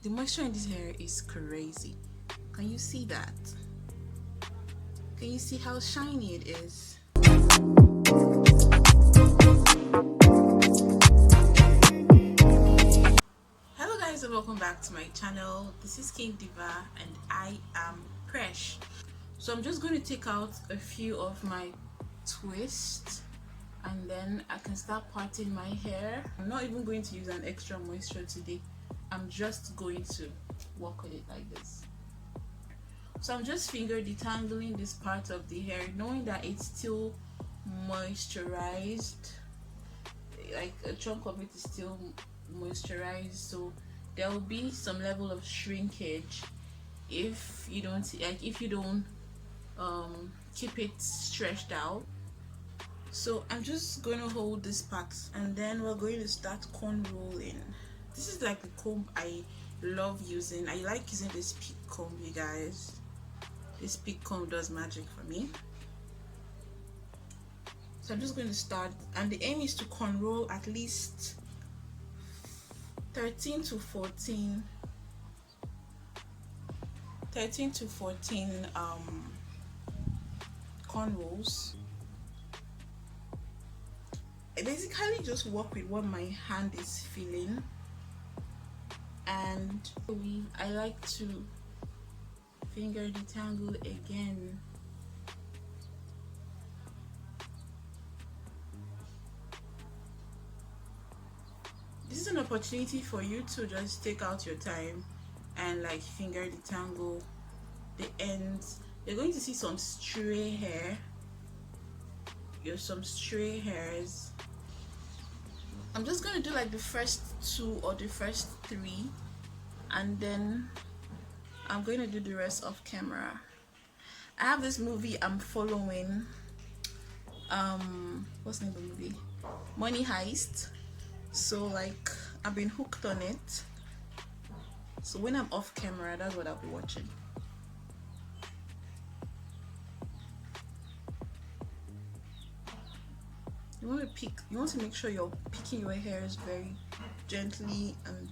The moisture in this hair is crazy. Can you see that? Can you see how shiny it is? Hello guys, and welcome back to my channel. This is King Diva and I am Presh. So I'm just going to take out a few of my twists and then I can start parting my hair. I'm not even going to use an extra moisture today. I'm just going to work with it like this. So I'm just finger detangling this part of the hair, knowing that it's still moisturized, like a chunk of it is still moisturized, so there will be some level of shrinkage if you don't keep it stretched out. So I'm just going to hold this part and then we're going to start corn rolling. This is like the comb I love using. I like using this peak comb, you guys. This peak comb does magic for me. So I'm just going to start, and the aim is to corn roll at least 13 to 14 corn rolls. I basically just work with what my hand is feeling, and I like to finger detangle again. This is an opportunity for you to just take out your time and like finger detangle the ends. You're going to see some stray hair. Some stray hairs. I'm just going to do like the first 2 or the first 3, and then I'm going to do the rest off camera. I have this movie I'm following. What's the name of the movie? Money Heist. So like I've been hooked on it. So when I'm off camera, that's what I'll be watching. You want to make sure you're picking your hairs very gently and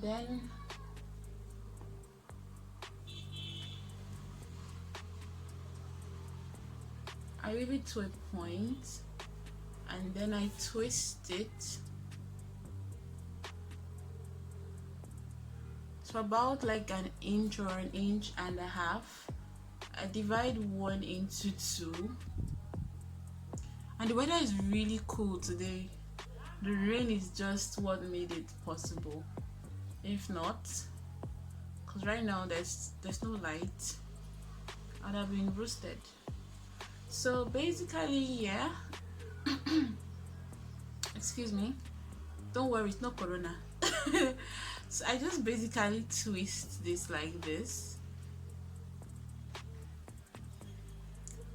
then I leave it to a point and then I twist it to about like an inch or an inch and a half. I divide 1 into 2, and the weather is really cool today. The rain is just what made it possible. If not, because right now there's no light, I'd have been roasted. So basically, yeah. Excuse me, don't worry, it's not corona. So I just basically twist this like this,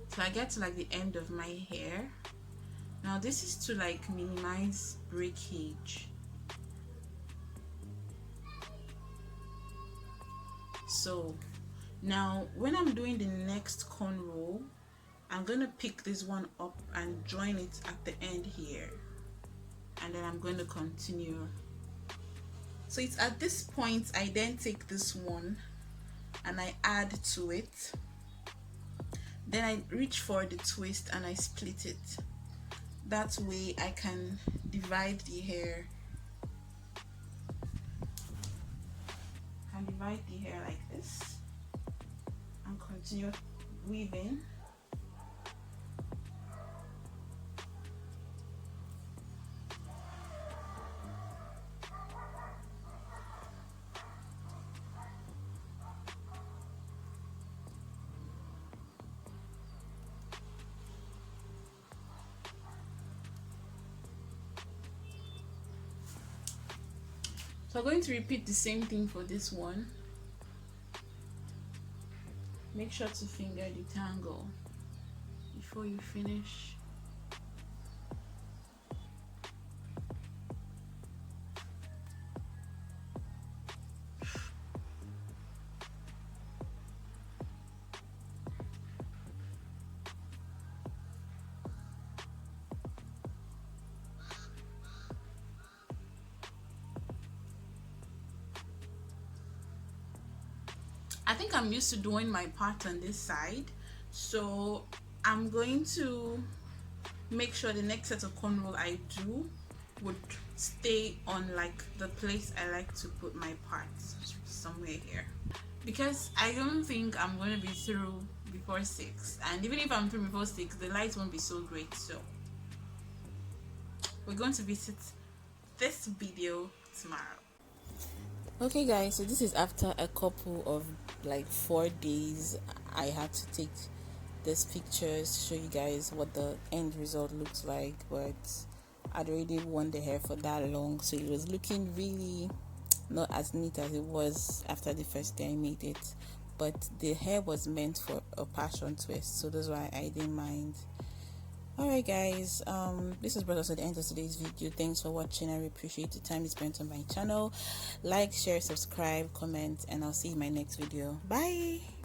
so I get to like the end of my hair. Now this is to like minimize breakage. So now when I'm doing the next corn roll, I'm gonna pick this one up and join it at the end here, and then I'm going to continue. So it's at this point I then take this one and I add to it, then I reach for the twist and I split it. That way I can divide the hair. Like this and continue weaving. So I'm going to repeat the same thing for this one. Make sure to finger detangle before you finish. I think I'm used to doing my part on this side, so I'm going to make sure the next set of cornrow I do would stay on like the place I like to put my parts, somewhere here, because I don't think I'm going to be through before 6, and even if I'm through before 6 the light won't be so great, so we're going to visit this video tomorrow. Okay guys, so this is after a couple of like 4 days. I had to take these pictures, show you guys what the end result looks like, but I'd already worn the hair for that long, so it was looking really not as neat as it was after the first day I made it. But the hair was meant for a passion twist, so that's why I didn't mind. Alright guys, this has brought us to the end of today's video. Thanks for watching. I really appreciate the time you spent on my channel. Like, share, subscribe, comment, and I'll see you in my next video. Bye.